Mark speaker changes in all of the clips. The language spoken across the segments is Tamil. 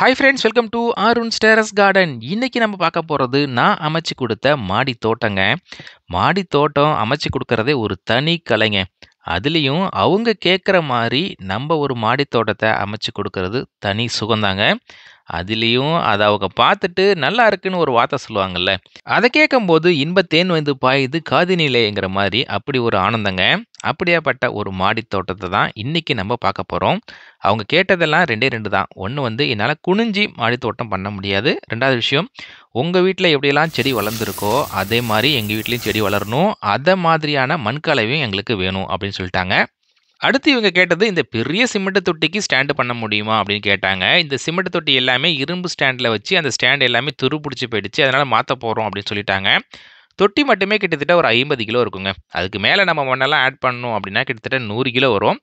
Speaker 1: Hi friends, welcome to Arun's terrace garden. இன்னைக்கு நம்ம பார்க்க போகிறது நான் அமைச்சு கொடுத்த மாடி தோட்டங்க. மாடி தோட்டம் அமைச்சு கொடுக்கறதே ஒரு தனி கலைங்க. அதுலேயும் அவங்க கேட்குற மாதிரி நம்ம ஒரு மாடி தோட்டத்தை அமைச்சு கொடுக்கறது தனி சுகந்தாங்க. அதுலேயும் அதை அவங்க பார்த்துட்டு நல்லா இருக்குன்னு ஒரு வார்த்தை சொல்லுவாங்கல்ல, அதை கேட்கும்போது இன்பத்தேன் வந்து பாயுது காதினிலேங்கிற மாதிரி அப்படி ஒரு ஆனந்தங்க. அப்படியாப்பட்ட ஒரு மாடி தோட்டத்தை தான் இன்னைக்கு நம்ம பார்க்க போகிறோம். அவங்க கேட்டதெல்லாம் ரெண்டே ரெண்டு தான். ஒன்று வந்து என்னால் குனிஞ்சி மாடி தோட்டம் பண்ண முடியாது. ரெண்டாவது விஷயம், உங்கள் வீட்டில் எப்படியெல்லாம் செடி வளர்ந்துருக்கோ அதே மாதிரி எங்கள் வீட்லேயும் செடி வளரணும், அதை மாதிரியான மண்கலவையும் எங்களுக்கு வேணும் அப்படின்னு சொல்லிட்டாங்க. அடுத்து இவங்க கேட்டது, இந்த பெரிய சிமெண்ட் தொட்டிக்கு ஸ்டாண்டு பண்ண முடியுமா அப்படின்னு கேட்டாங்க. இந்த சிமெண்ட் தொட்டி எல்லாமே இரும்பு ஸ்டாண்டில் வச்சு அந்த ஸ்டாண்ட் எல்லாமே துரு பிடிச்சி போயிடுச்சு, அதனால் மாற்ற போகிறோம் அப்படின்னு சொல்லிட்டாங்க. தொட்டி மட்டுமே கிட்டத்தட்ட ஒரு 50 கிலோ இருக்குங்க. அதுக்கு மேலே நம்ம மண்ணெல்லாம் ஆட் பண்ணணும் அப்படின்னா கிட்டத்தட்ட 100 கிலோ வரும்.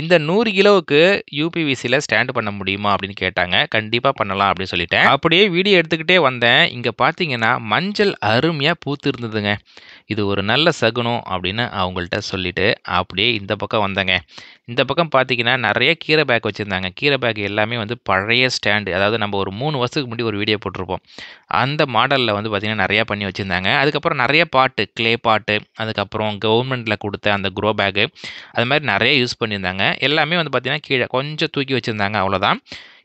Speaker 1: இந்த 100 கிலோவுக்கு யூபிவிசியில் ஸ்டாண்டு பண்ண முடியுமா அப்படின்னு கேட்டாங்க. கண்டிப்பாக பண்ணலாம் அப்படின்னு சொல்லிட்டேன். அப்படியே வீடியோ எடுத்துக்கிட்டே வந்தேன். இங்கே பார்த்தீங்கன்னா மஞ்சள் அருமையாக பூத்து இருந்ததுங்க. இது ஒரு நல்ல சகுனம் அப்படின்னு அவங்கள்ட்ட சொல்லிட்டு அப்படியே இந்த பக்கம் வந்தேங்க. இந்த பக்கம் பார்த்தீங்கன்னா நிறைய கீரை பேக் வச்சுருந்தாங்க. கீரை பேக் எல்லாமே வந்து பழைய ஸ்டாண்டு, அதாவது நம்ம ஒரு 3 வருஷத்துக்கு முன்னாடி ஒரு வீடியோ போட்டிருப்போம். அந்த மாடலில் வந்து பார்த்திங்கன்னா நிறையா பண்ணி வச்சுருந்தாங்க. அதுக்கப்புறம் நிறைய பாட்டு, க்ளே பாட்டு, அதுக்கப்புறம் கவர்மெண்ட்டில் கொடுத்த அந்த க்ரோ பேக்கு, அது மாதிரி நிறைய யூஸ் பண்ணியிருந்தாங்க. எல்லாமே வந்து பார்த்திங்கன்னா கீழே கொஞ்சம் தூக்கி வச்சுருந்தாங்க, அவ்வளோதான்.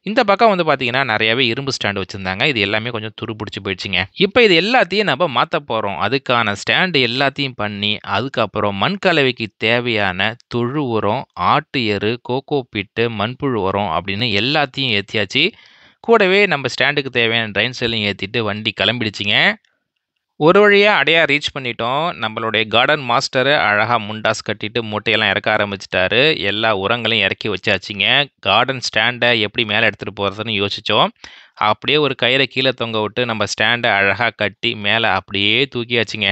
Speaker 1: இந்த பக்கம் வந்து பார்த்தீங்கன்னா நிறையாவே இரும்பு ஸ்டாண்டு வச்சுருந்தாங்க. இது எல்லாமே கொஞ்சம் துரு பிடிச்சி போயிடுச்சுங்க. இப்போ இது எல்லாத்தையும் நம்ம மாற்ற போகிறோம். அதுக்கான ஸ்டாண்டு எல்லாத்தையும் பண்ணி, அதுக்கப்புறம் மண் கலவைக்கு தேவையான தொழு உரம், ஆட்டு எரு, கோகோ பிட்டு, மண்புழு உரம் அப்படின்னு எல்லாத்தையும் ஏற்றியாச்சு. கூடவே நம்ம ஸ்டாண்டுக்கு தேவையான ட்ரைன் செல்லையும் ஏற்றிட்டு வண்டி கிளம்பிடுச்சிங்க. ஒரு வழியாக அடையா ரீச் பண்ணிட்டோம். நம்மளுடைய கார்டன் மாஸ்டரு அழகாக முண்டாஸ் கட்டிட்டு மூட்டையெல்லாம் இறக்க ஆரம்பிச்சிட்டாரு. எல்லா உரங்களையும் இறக்கி வச்சாச்சுங்க. கார்டன் ஸ்டாண்டை எப்படி மேலே எடுத்துகிட்டு போகிறதுன்னு யோசித்தோம். அப்படியே ஒரு கயிறை கீழே தொங்க விட்டு நம்ம ஸ்டாண்டை அழகாக கட்டி மேலே அப்படியே தூக்கியாச்சுங்க.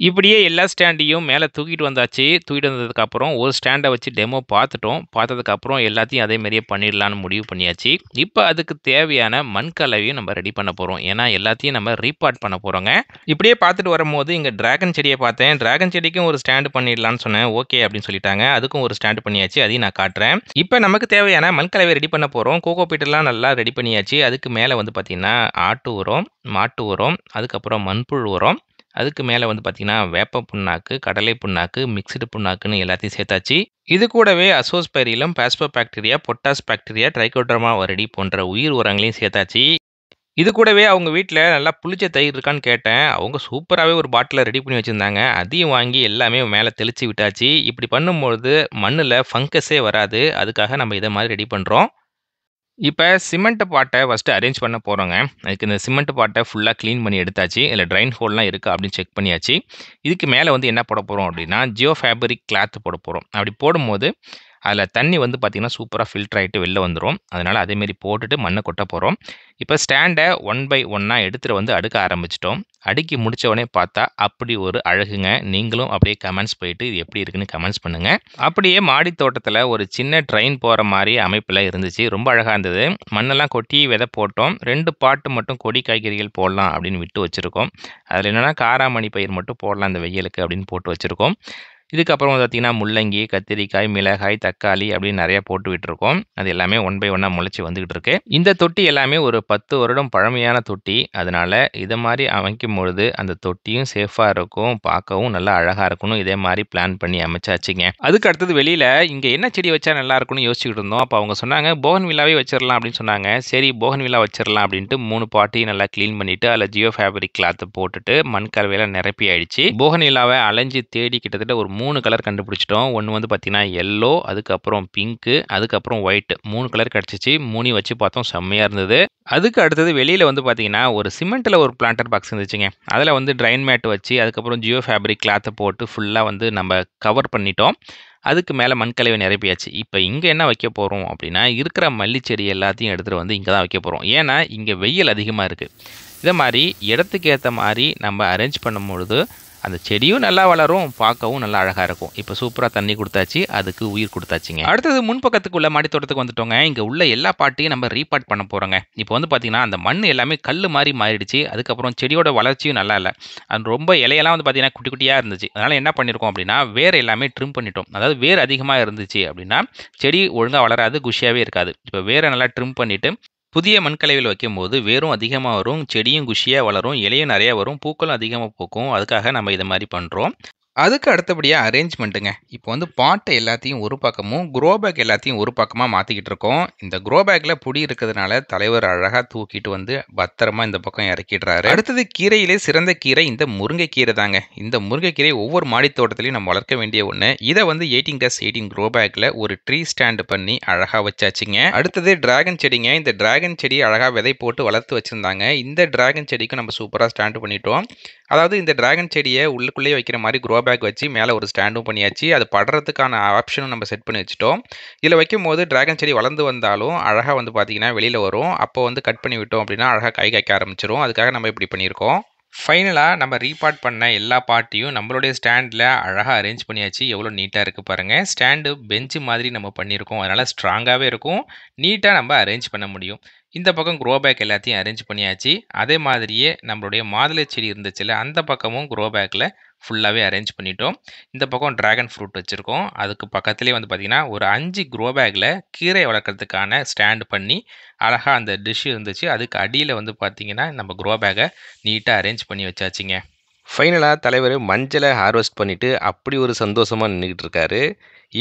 Speaker 1: இப்படியே எல்லா ஸ்டாண்டையும் மேலே தூக்கிட்டு வந்தாச்சு. தூக்கிட்டு வந்ததுக்கப்புறம் ஒரு ஸ்டாண்டை வச்சு டெமோ பார்த்துட்டோம். பார்த்ததுக்கப்புறம் எல்லாத்தையும் அதே மாதிரியே பண்ணிடலான்னு முடிவு பண்ணியாச்சு. இப்போ அதுக்கு தேவையான மண்கலவையும் நம்ம ரெடி பண்ண போகிறோம். ஏன்னா எல்லாத்தையும் நம்ம ரீபார்ட் பண்ண போகிறோங்க. இப்படியே பார்த்துட்டு வரும்போது இங்கே டிராகன் செடியை பார்த்தேன். டிராகன் செடிக்கும் ஒரு ஸ்டாண்டு பண்ணிடலான்னு சொன்னேன். ஓகே அப்படின்னு சொல்லிட்டாங்க. அதுக்கும் ஒரு ஸ்டாண்டு பண்ணியாச்சு. அதையும் நான் காட்டுறேன். இப்போ நமக்கு தேவையான மண்கலவை ரெடி பண்ண போகிறோம். கோகோ பீட்டெல்லாம் நல்லா ரெடி பண்ணியாச்சு. அதுக்கு மேலே வந்து பார்த்திங்கன்னா ஆட்டு உரம், மாட்டு உரம், அதுக்கப்புறம் மண்புழு உரம், அதுக்கு மேலே வந்து பார்த்திங்கன்னா வேப்ப புண்ணாக்கு, கடலை புண்ணாக்கு, மிக்ஸ்டு புண்ணாக்குன்னு எல்லாத்தையும் சேர்த்தாச்சு. இது கூடவே azospirillum, phosphobacteria, potash bacteria, trichoderma viride போன்ற உயிர் உரங்களையும் சேர்த்தாச்சு. இது கூடவே அவங்க வீட்டில் நல்லா புளிச்ச தயிர் இருக்கான்னு கேட்டேன். அவங்க சூப்பராகவே ஒரு பாட்டிலை ரெடி பண்ணி வச்சுருந்தாங்க. அதையும் வாங்கி எல்லாமே மேலே தெளித்து விட்டாச்சு. இப்படி பண்ணும்பொழுது மண்ணில் ஃபங்கஸே வராது. அதுக்காக நம்ம இதை மாதிரி ரெடி பண்ணுறோம். இப்போ சிமெண்ட் பாட்டை ஃபஸ்ட்டு அரேஞ்ச் பண்ண போகிறோங்க. அதுக்கு இந்த சிமெண்ட் பாட்டை ஃபுல்லாக க்ளீன் பண்ணி எடுத்தாச்சு. இதில் ட்ரைன் ஹோல்லாம் இருக்கா அப்படின்னு செக் பண்ணியாச்சு. இதுக்கு மேலே வந்து என்ன போட போகிறோம் அப்படின்னா, ஜியோ ஃபேப்ரிக் கிளாத் போட போகிறோம். அப்படி போடும்போது அதில் தண்ணி வந்து பார்த்திங்கன்னா சூப்பராக ஃபில்டர் ஆகிட்டு வெளில வந்துடும். அதனால் அதேமாரி போட்டுட்டு மண்ணை கொட்ட போகிறோம். இப்போ ஸ்டாண்டை 1 பை 1 எடுத்துகிட்டு வந்து அடுக்க ஆரம்பிச்சிட்டோம். அடுக்கி முடித்த உடனே பார்த்தா அப்படி ஒரு அழகுங்க. நீங்களும் அப்படியே கமெண்ட்ஸ் போயிட்டு இது எப்படி இருக்குன்னு கமெண்ட்ஸ் பண்ணுங்கள். அப்படியே மாடி தோட்டத்தில் ஒரு சின்ன ட்ரெயின் போகிற மாதிரி அமைப்பில் இருந்துச்சு. ரொம்ப அழகாக இருந்தது. மண்ணெல்லாம் கொட்டி விதை போட்டோம். 2 பாட்டு மட்டும் கொடி காய்கறிகள் போடலாம் அப்படின்னு விட்டு வச்சுருக்கோம். அதில் என்னென்னா காராமணி பயிர் மட்டும் போடலாம் இந்த வெயிலுக்கு அப்படின்னு போட்டு வச்சுருக்கோம். இதுக்கப்புறம் பார்த்திங்கன்னா முள்ளங்கி, கத்திரிக்காய், மிளகாய், தக்காளி அப்படின்னு நிறையா போட்டு விட்டுருக்கோம். அது எல்லாமே 1 பை 1 முளைச்சி வந்துக்கிட்டு இருக்கு. இந்த தொட்டி எல்லாமே ஒரு 10 வருடம் பழமையான தொட்டி. அதனால் இதை மாதிரி அமைக்கும் பொழுது அந்த தொட்டியும் சேஃபாக இருக்கும், பார்க்கவும் நல்லா அழகாக இருக்கணும். இதே மாதிரி பிளான் பண்ணி அமைச்சாச்சுங்க. அதுக்கு அடுத்தது வெளியில் இங்கே என்ன செடி வச்சா நல்லா இருக்கும்னு யோசிச்சுக்கிட்டு இருந்தோம். அப்போ அவங்க சொன்னாங்க போகன் வில்லாவே வச்சிடலாம் அப்படின்னு சொன்னாங்க. சரி போகன் வில்லா வச்சிடலாம் அப்படின்ட்டு 3 பாட்டையும் நல்லா க்ளீன் பண்ணிவிட்டு அதில் ஜியோ ஃபேப்ரிக் கிளாத்தை போட்டுட்டு மண் கலவையில் நிரப்பி ஆயிடுச்சு. போகன் வில்லாவை அலைஞ்சி தேடி கிட்டத்தட்ட ஒரு 3 கலர் கண்டுபிடிச்சிட்டோம். ஒன்று வந்து பார்த்திங்கன்னா எல்லோ, அதுக்கப்புறம் பிங்க்கு, அதுக்கப்புறம் ஒயிட், 3 கலர் கிடச்சிச்சு. 3 வச்சு பார்த்தோம், செம்மையாக இருந்தது. அதுக்கு அடுத்தது வெளியில் வந்து பார்த்திங்கன்னா ஒரு சிமெண்ட்டில் ஒரு பிளான்டர் பாக்ஸ் இருந்துச்சுங்க. அதில் வந்து ட்ரைன் மேட் வச்சு அதுக்கப்புறம் ஜியோ ஃபேப்ரிக் கிளாத்தை போட்டு ஃபுல்லாக வந்து நம்ம கவர் பண்ணிட்டோம். அதுக்கு மேலே மண்கலவை நிரப்பியாச்சு. இப்போ இங்கே என்ன வைக்க போகிறோம் அப்படின்னா, இருக்கிற மல்லிச்செடி எல்லாத்தையும் எடுத்துகிட்டு வந்து இங்கே தான் வைக்க போகிறோம். ஏன்னா இங்கே வெயில் அதிகமாக இருக்குது. இதை மாதிரி இடத்துக்கு ஏற்ற மாதிரி நம்ம அரேஞ்ச் பண்ணும்பொழுது அந்த செடியும் நல்லா வளரும், பார்க்கவும் நல்லா அழகாக இருக்கும். இப்போ சூப்பராக தண்ணி கொடுத்தாச்சு, அதுக்கு உயிர் கொடுத்தாச்சுங்க. அடுத்தது முன்பக்கத்துக்குள்ள மாடி தோட்டத்துக்கு வந்துட்டோங்க. இங்கே உள்ள எல்லா பாட்டையும் நம்ம ரீபாட் பண்ண போகிறோங்க. இப்போ வந்து பார்த்தீங்கன்னா அந்த மண் எல்லாமே கல் மாதிரி மாறிடுச்சு. அதுக்கப்புறம் செடியோட வளர்ச்சியும் நல்லா இல்லை. அது ரொம்ப இலையெல்லாம் வந்து பார்த்தீங்கன்னா குட்டி குட்டியாக இருந்துச்சு. அதனால் என்ன பண்ணியிருக்கோம் அப்படின்னா வேர் எல்லாமே ட்ரிம் பண்ணிட்டோம். அதாவது வேர் அதிகமாக இருந்துச்சு அப்படின்னா செடி ஒழுங்காக வளராது, குஷியாகவே இருக்காது. இப்போ வேரை நல்லா ட்ரிம் பண்ணிவிட்டு புதிய மண்கலவையில் வைக்கும்போது வேரும் அதிகமாக வரும், செடியும் குஷியாக வளரும், இலையும் நிறையா வரும், பூக்களும் அதிகமாக பூக்கும். அதுக்காக நம்ம இதை மாதிரி பண்ணுறோம். அதுக்கு அடுத்தபடியாக அரேஞ்ச்மெண்ட்டுங்க. இப்போ வந்து பாட்டை எல்லாத்தையும் ஒரு பக்கமும், க்ரோ பேக் எல்லாத்தையும் ஒரு பக்கமாக மாற்றிக்கிட்டு இருக்கோம். இந்த க்ரோ பேக்கில் புடி இருக்கிறதுனால தலைவர் அழகாக தூக்கிட்டு வந்து பத்திரமா இந்த பக்கம் இறக்கிடுறாரு. அடுத்தது கீரையிலே சிறந்த கீரை இந்த முருங்கைக்கீரை தாங்க. இந்த முருங்கைக்கீரை ஒவ்வொரு மாடி தோட்டத்திலையும் நம்ம வளர்க்க வேண்டிய ஒன்று. இதை வந்து 18x18 க்ரோ பேக்கில் ஒரு ட்ரீ ஸ்டாண்டு பண்ணி அழகாக வச்சாச்சுங்க. அடுத்தது டிராகன் செடிங்க. இந்த டிராகன் செடி அழகாக விதை போட்டு வளர்த்து வச்சுருந்தாங்க. இந்த டிராகன் செடிக்கு நம்ம சூப்பராக ஸ்டாண்டு பண்ணிட்டோம். அதாவது இந்த டிராகன் செடியை உள்ளுக்குள்ளேயே வைக்கிற மாதிரி க்ரோ பேக் வச்சு மேலே ஒரு ஸ்டாண்டும் பண்ணியாச்சு. அது படுறதுக்கான ஆப்ஷனும் நம்ம செட் பண்ணி வச்சுட்டோம். இதில் வைக்கும்போது டிராகன் செடி வளர்ந்து வந்தாலும் அழகாக வந்து பார்த்தீங்கன்னா வெளியில் வரும். அப்போ வந்து கட் பண்ணி விட்டோம் அப்படின்னா அழகாக கை காய்க்க ஆரம்பிச்சிரும். அதுக்காக நம்ம இப்படி பண்ணியிருக்கோம். ஃபைனலாக நம்ம ரீபாட் பண்ண எல்லா பார்ட்டையும் நம்மளுடைய ஸ்டாண்டில் அழகாக அரேஞ்ச் பண்ணியாச்சு. எவ்வளோ நீட்டாக இருக்குது பாருங்கள். ஸ்டாண்டு பெஞ்சு மாதிரி நம்ம பண்ணியிருக்கோம். அதனால் ஸ்ட்ராங்காகவே இருக்கும், நீட்டாக நம்ம அரேஞ்ச் பண்ண முடியும். இந்த பக்கம் க்ரோ பேக் எல்லாத்தையும் அரேஞ்ச் பண்ணியாச்சு. அதே மாதிரியே நம்மளுடைய மாதுளை செடி இருந்துச்சுல்ல, அந்த பக்கமும் க்ரோ பேக்கில் ஃபுல்லாகவே அரேஞ்ச் பண்ணிட்டோம். இந்த பக்கம் டிராகன் ஃப்ரூட் வச்சுருக்கோம். அதுக்கு பக்கத்துலேயே வந்து பார்த்திங்கன்னா ஒரு 5 க்ரோ பேக்கில் கீரை வளர்க்குறதுக்கான ஸ்டாண்டு பண்ணி அழகாக அந்த டிஷ் இருந்துச்சு. அதுக்கு அடியில் வந்து பார்த்திங்கன்னா நம்ம க்ரோ பேக்கை நீட்டாக அரேஞ்ச் பண்ணி வச்சாச்சுங்க. ஃபைனலாக தலைவர் மஞ்சளை ஹார்வெஸ்ட் பண்ணிவிட்டு அப்படி ஒரு சந்தோஷமாக நின்றுக்கிட்டு இருக்காரு.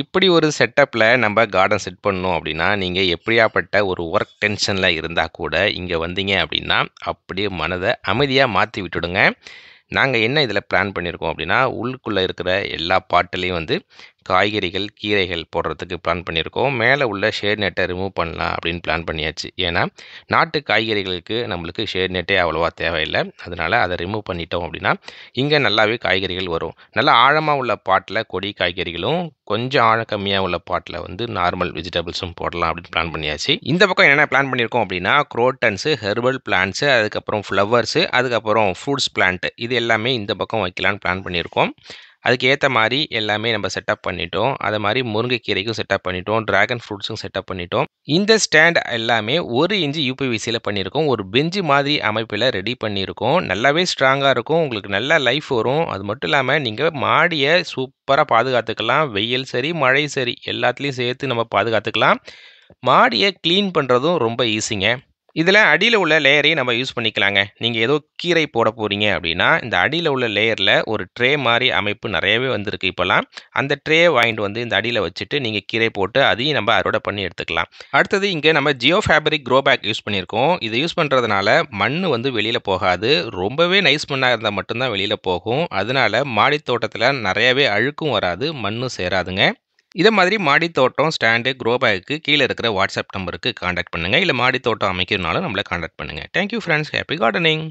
Speaker 1: இப்படி ஒரு செட்டப்பில் நம்ம கார்டன் செட் பண்ணோம் அப்படின்னா, நீங்கள் எப்படியாப்பட்ட ஒரு ஒர்க் டென்ஷனில் இருந்தால் கூட இங்கே வந்தீங்க அப்படின்னா அப்படியே மனதை அமைதியாக மாற்றி விட்டுடுங்க. நாங்கள் என்ன இதில் பிளான் பண்ணியிருக்கோம் அப்படின்னா, உள்ளுக்குள்ளே இருக்கிற எல்லா பாட்டிலையும் வந்து காய்கறிகள், கீரைகள் போடுறதுக்கு பிளான் பண்ணியிருக்கோம். மேலே உள்ள ஷேட் நெட்டை ரிமூவ் பண்ணலாம் அப்படின்னு பிளான் பண்ணியாச்சு. ஏன்னா நாட்டு காய்கறிகளுக்கு நம்மளுக்கு ஷேட் நெட்டே அவ்வளோவா தேவையில்லை. அதனால் அதை ரிமூவ் பண்ணிட்டோம் அப்படின்னா இங்கே நல்லாவே காய்கறிகள் வரும். நல்லா ஆழமாக உள்ள பாட்டில் கொடி காய்கறிகளும், கொஞ்சம் ஆழம் கம்மியாக உள்ள பாட்டில் வந்து நார்மல் வெஜிடபிள்ஸும் போடலாம் அப்படின்னு பிளான் பண்ணியாச்சு. இந்த பக்கம் என்னென்ன பிளான் பண்ணியிருக்கோம் அப்படின்னா, குரோட்டன்ஸு, ஹெர்பல் பிளான்ட்ஸு, அதுக்கப்புறம் ஃப்ளவர்ஸு, அதுக்கப்புறம் ஃப்ரூட்ஸ் பிளான்ட்டு, இது எல்லாமே இந்த பக்கம் வைக்கலான்னு பிளான் பண்ணியிருக்கோம். அதுக்கு ஏற்ற மாதிரி எல்லாமே நம்ம செட்டப் பண்ணிட்டோம். அதை மாதிரி முருங்கைக்கீரைக்கும் செட்டப் பண்ணிட்டோம், டிராகன் ஃப்ரூட்ஸும் செட்டப் பண்ணிட்டோம். இந்த ஸ்டாண்ட் எல்லாமே 1 இன்ச்சு யூபிவிசியில் பண்ணியிருக்கோம். ஒரு பெஞ்சு மாதிரி அமைப்பில் ரெடி பண்ணியிருக்கோம். நல்லாவே ஸ்ட்ராங்காக இருக்கும், உங்களுக்கு நல்ல லைஃப் வரும். அது மட்டும் இல்லாமல் நீங்கள் மாடியை சூப்பராக பாதுகாத்துக்கலாம். வெயில் சரி, மழை சரி, எல்லாத்துலேயும் சேர்த்து நம்ம பாதுகாத்துக்கலாம். மாடியை க்ளீன் பண்ணுறதும் ரொம்ப ஈஸிங்க. இதில் அடியில் உள்ள லேயரையும் நம்ம யூஸ் பண்ணிக்கலாங்க. நீங்கள் ஏதோ கீரை போட போகிறீங்க அப்படின்னா, இந்த அடியில் உள்ள லேயரில் ஒரு ட்ரே மாதிரி அமைப்பு நிறையவே வந்திருக்கு இப்போலாம். அந்த ட்ரேயை வாங்கிட்டு வந்து இந்த அடியில் வச்சுட்டு நீங்கள் கீரை போட்டு அதையும் நம்ம அறுவடை பண்ணி எடுத்துக்கலாம். அடுத்தது இங்கே நம்ம Jio fabric grow bag use பண்ணியிருக்கோம். இதை யூஸ் பண்ணுறதுனால மண் வந்து வெளியில் போகாது. ரொம்பவே நைஸ் மண்ணாக இருந்தால் மட்டும்தான் வெளியில் போகும். அதனால மாடி தோட்டத்தில் நிறையவே அழுக்கும் வராது, மண்ணும் சேராதுங்க. இதை மாதிரி மாடி தோட்டம், ஸ்டாண்டு, க்ரோ பேக்கு கீழே இருக்கிற வாட்ஸ்அப் நம்பருக்கு காண்டாக்ட் பண்ணுங்கள். இல்லை மாடி தோட்டம் அமைக்கிறனாலும் நம்மளை காண்டாக்ட் பண்ணுங்கள். Thank you friends. Happy gardening.